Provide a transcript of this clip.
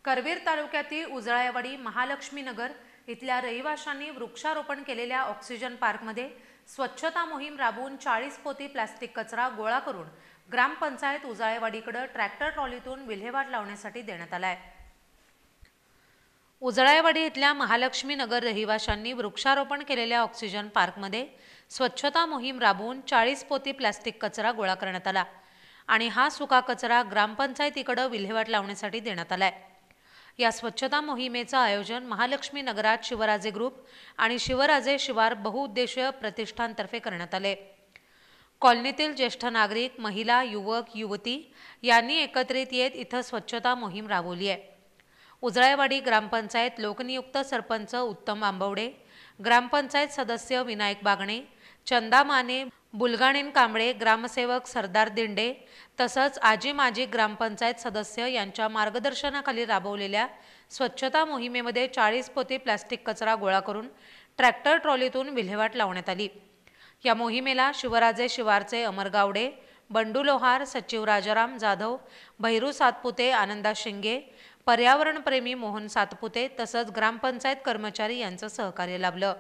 करवीर तालुक्यातील उजळायवाडी महालक्ष्मी नगर इथल्या रहिवाशांनी वृक्षारोपण केलेल्या ऑक्सिजन पार्कमध्ये स्वच्छता मोहीम राबवून 40 पोती प्लास्टिक कचरा गोळा करून ग्रामपंचायत उजळायवाडीकडे ट्रॅक्टर ट्रॉलीतून विल्हेवाट लावण्यासाठी देण्यात आलाय। उजळायवाडी इथल्या महालक्ष्मी नगर रहिवाशांनी वृक्षारोपण केलेल्या ऑक्सिजन पार्कमध्ये स्वच्छता मोहीम राबवून 40 पोती प्लास्टिक कचरा गोळा करण्यात आला आणि हा सुका कचरा ग्रामपंचायतीकडे विल्हेवाट लावण्यासाठी देण्यात आलाय। या स्वच्छता मोहिमेचं आयोजन महालक्ष्मी नगरात शिवराजे ग्रुप आणि शिवराजे शिवार बहुउद्देशीय प्रतिष्ठानतर्फे करण्यात आले। कॉलनीतील ज्येष्ठ नागरिक, महिला, युवक, युवती यांनी एकत्रित येत इथं स्वच्छता मोहीम राबवली आहे। उजळायवाडी ग्रामपंचायत लोकनियुक्त सरपंच उत्तम आंबवडे, ग्रामपंचायत सदस्य विनायक बागणे, चंदा माने, बुलगाणीन कांबळे, ग्रामसेवक सरदार दिंडे तसंच आजी माजी ग्रामपंचायत सदस्य यांच्या मार्गदर्शनाखाली राबवलेल्या स्वच्छता मोहिमेमध्ये 40 पोती प्लास्टिक कचरा गोळा करून ट्रॅक्टर ट्रॉलीतून विल्हेवाट लावण्यात आली। या मोहिमेला शिवराजे शिवारचे अमर गावडे, बंडू लोहार, सचिव राजाराम जाधव, भैरू सातपुते, आनंदा शिंगे, पर्यावरणप्रेमी मोहन सातपुते तसंच ग्रामपंचायत कर्मचारी यांचं सहकार्य लाभलं।